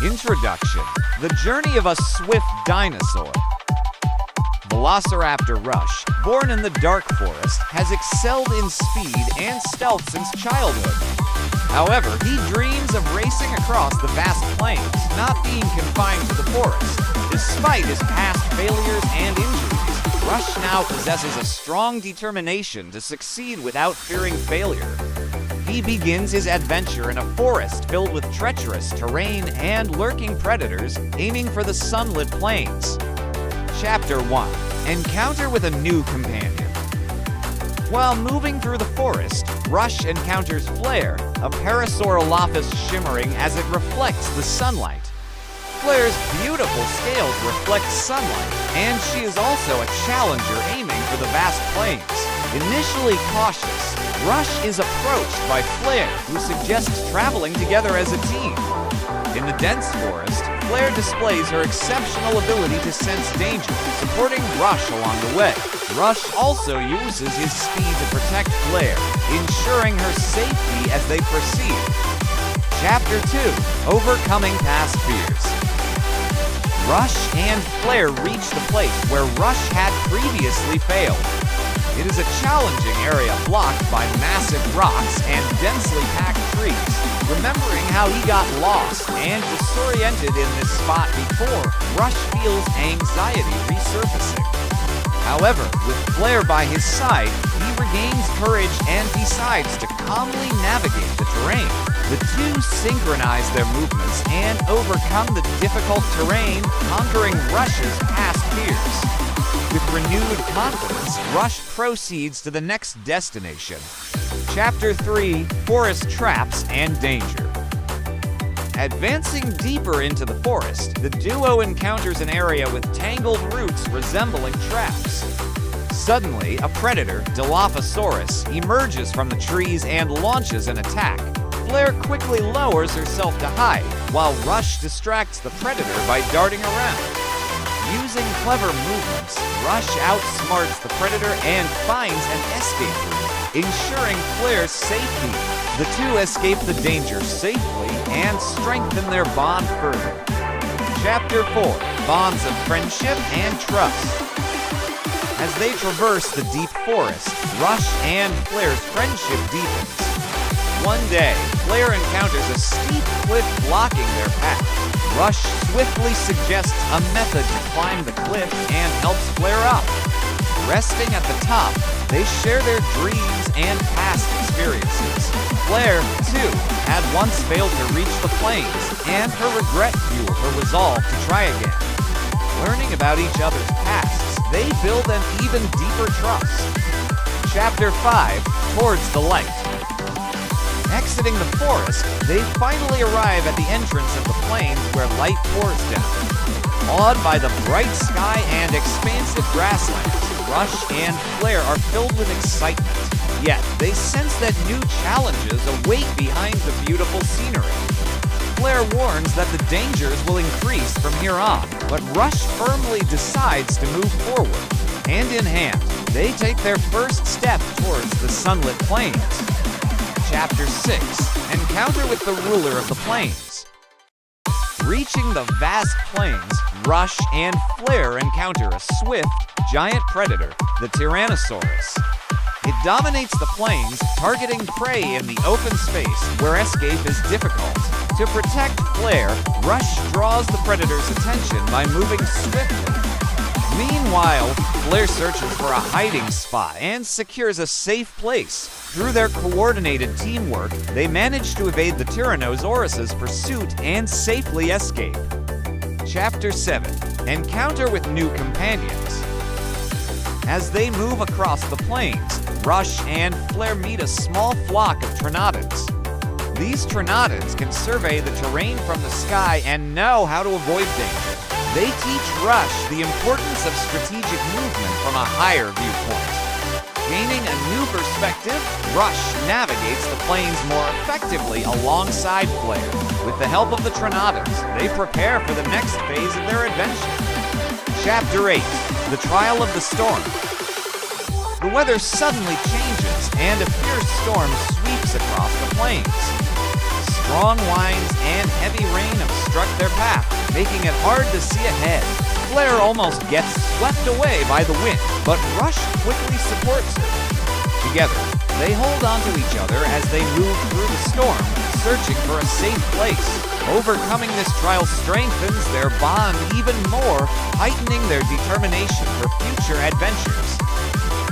Introduction: The journey of a swift dinosaur. Velociraptor Rush, born in the dark forest, has excelled in speed and stealth since childhood. However, he dreams of racing across the vast plains, not being confined to the forest. Despite his past failures and injuries, Rush now possesses a strong determination to succeed without fearing failure. He begins his adventure in a forest filled with treacherous terrain and lurking predators, aiming for the sunlit plains. Chapter 1: Encounter with a new companion. While moving through the forest, Rush encounters Flare, a Parasaurolophus shimmering as it reflects the sunlight. Flare's beautiful scales reflect sunlight, and she is also a challenger aiming for the vast plains. Initially cautious, Rush is approached by Flare, who suggests traveling together as a team. In the dense forest, Flare displays her exceptional ability to sense danger, supporting Rush along the way. Rush also uses his speed to protect Flare, ensuring her safety as they proceed. Chapter 2: Overcoming Past Fears. Rush and Flare reach the place where Rush had previously failed. It is a challenging area blocked by massive rocks and densely packed trees. Remembering how he got lost and disoriented in this spot before, Rush feels anxiety resurfacing. However, with Flare by his side, he regains courage and decides to calmly navigate the terrain. The two synchronize their movements and overcome the difficult terrain, conquering Rush's past fears. With renewed confidence, Rush proceeds to the next destination. Chapter 3: Forest Traps and Danger. Advancing deeper into the forest, the duo encounters an area with tangled roots resembling traps. Suddenly, a predator, Dilophosaurus, emerges from the trees and launches an attack. Flare quickly lowers herself to hide, while Rush distracts the predator by darting around. Using clever movements, Rush outsmarts the predator and finds an escape route, ensuring Flare's safety. The two escape the danger safely and strengthen their bond further. Chapter 4: Bonds of Friendship and Trust. As they traverse the deep forest, Rush and Flare's friendship deepens. One day, Flare encounters a steep cliff blocking their path. Rush swiftly suggests a method to climb the cliff and helps Flare up. Resting at the top, they share their dreams and past experiences. Flare, too, had once failed to reach the plains, and her regret fueled her resolve to try again. Learning about each other's pasts, they build an even deeper trust. Chapter 5: Towards the Light. Exiting the forest, they finally arrive at the entrance of the plains where light pours down. Awed by the bright sky and expansive grasslands, Rush and Flare are filled with excitement. Yet, they sense that new challenges await behind the beautiful scenery. Flare warns that the dangers will increase from here on, but Rush firmly decides to move forward. Hand in hand, they take their first step towards the sunlit plains. Chapter 6: Encounter with the Ruler of the Plains. Reaching the vast plains, Rush and Flare encounter a swift, giant predator, the Tyrannosaurus. It dominates the plains, targeting prey in the open space where escape is difficult. To protect Flare, Rush draws the predator's attention by moving swiftly. Meanwhile, Flare searches for a hiding spot and secures a safe place. Through their coordinated teamwork, they manage to evade the Tyrannosaurus's pursuit and safely escape. Chapter 7: Encounter with New Companions. As they move across the plains, Rush and Flare meet a small flock of Trinodons. These Trinodons can survey the terrain from the sky and know how to avoid danger. They teach Rush the importance of strategic movement from a higher viewpoint. Gaining a new perspective, Rush navigates the plains more effectively alongside Flare. With the help of the Trinodons, they prepare for the next phase of their adventure. Chapter 8: The Trial of the Storm. The weather suddenly changes, and a fierce storm sweeps across the plains. strong winds and heavy rain obstruct their path, making it hard to see ahead. Flare almost gets swept away by the wind, but Rush quickly supports her. Together, they hold onto each other as they move through the storm, searching for a safe place. Overcoming this trial strengthens their bond even more, heightening their determination for future adventures.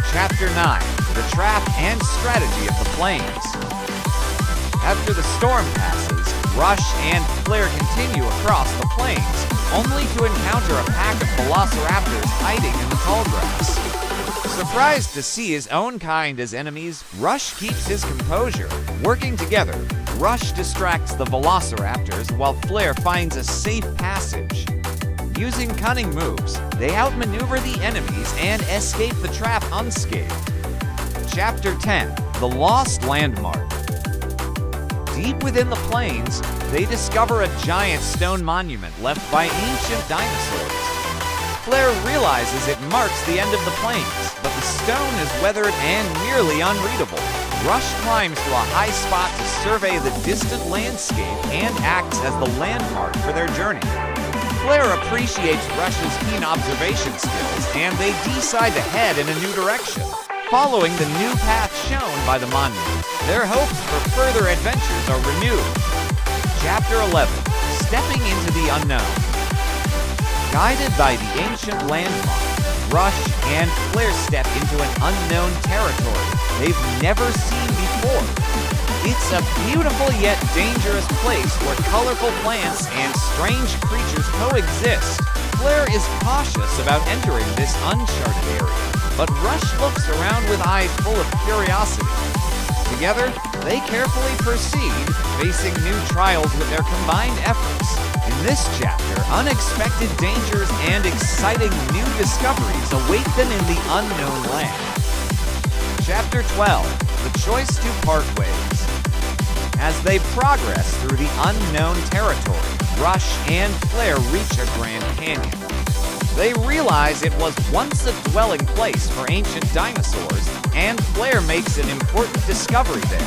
Chapter 9: The Trap and Strategy of the Plains. After the storm passes, Rush and Flare continue across the plains, only to encounter a pack of Velociraptors hiding in the tall grass. Surprised to see his own kind as enemies, Rush keeps his composure. Working together, Rush distracts the Velociraptors while Flare finds a safe passage. Using cunning moves, they outmaneuver the enemies and escape the trap unscathed. Chapter 10: The Lost Landmark. Deep within the plains, they discover a giant stone monument left by ancient dinosaurs. Flare realizes it marks the end of the plains, but the stone is weathered and nearly unreadable. Rush climbs to a high spot to survey the distant landscape and acts as the landmark for their journey. Flare appreciates Rush's keen observation skills, and they decide to head in a new direction. Following the new path shown by the monument, their hopes for further adventures are renewed. Chapter 11: Stepping into the Unknown. Guided by the ancient landmark, Rush and Flare step into an unknown territory they've never seen before. It's a beautiful yet dangerous place where colorful plants and strange creatures coexist. Flare is cautious about entering this uncharted area, but Rush looks around with eyes full of curiosity. Together, they carefully proceed, facing new trials with their combined efforts. In this chapter, unexpected dangers and exciting new discoveries await them in the unknown land. Chapter 12: The Choice to Part Ways. As they progress through the unknown territory, Rush and Flare reach a Grand Canyon. They realize it was once a dwelling place for ancient dinosaurs, and Flare makes an important discovery there.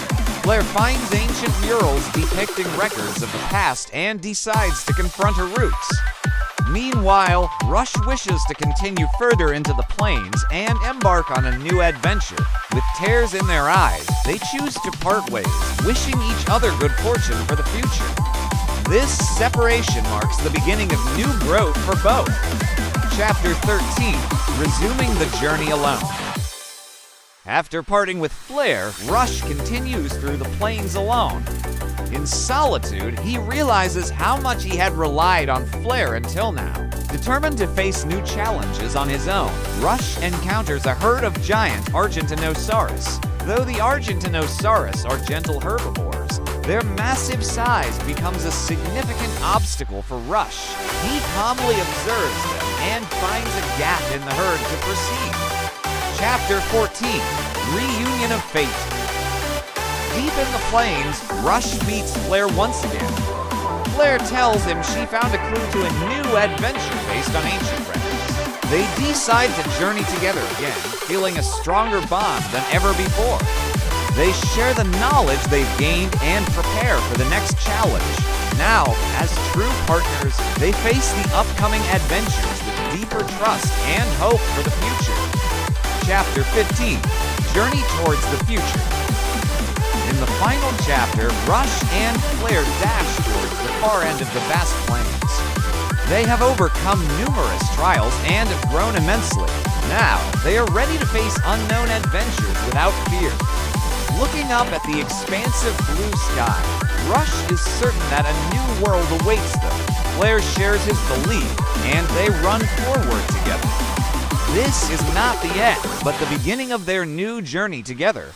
Flare finds ancient murals depicting records of the past and decides to confront her roots. Meanwhile, Rush wishes to continue further into the plains and embark on a new adventure. With tears in their eyes, they choose to part ways, wishing each other good fortune for the future. This separation marks the beginning of new growth for both. Chapter 13: Resuming the Journey Alone. After parting with Flare, Rush continues through the plains alone. In solitude, he realizes how much he had relied on Flare until now. Determined to face new challenges on his own, Rush encounters a herd of giant Argentinosaurus. Though the Argentinosaurus are gentle herbivores, their massive size becomes a significant obstacle for Rush. He calmly observes them and finds a gap in the herd to proceed. Chapter 14: Reunion of Fate. Deep in the plains, Rush meets Flare once again. Flare tells him she found a clue to a new adventure based on ancient records. They decide to journey together again, feeling a stronger bond than ever before. They share the knowledge they've gained and prepare for the next challenge. Now, as true partners, they face the upcoming adventures with deeper trust and hope for the future. Chapter 15: Journey Towards the Future. In the final chapter, Rush and Flare dash towards the far end of the vast plains. They have overcome numerous trials and have grown immensely. Now, they are ready to face unknown adventures without fear. Looking up at the expansive blue sky, Rush is certain that a new world awaits them. Flare shares his belief, and they run forward together. This is not the end, but the beginning of their new journey together.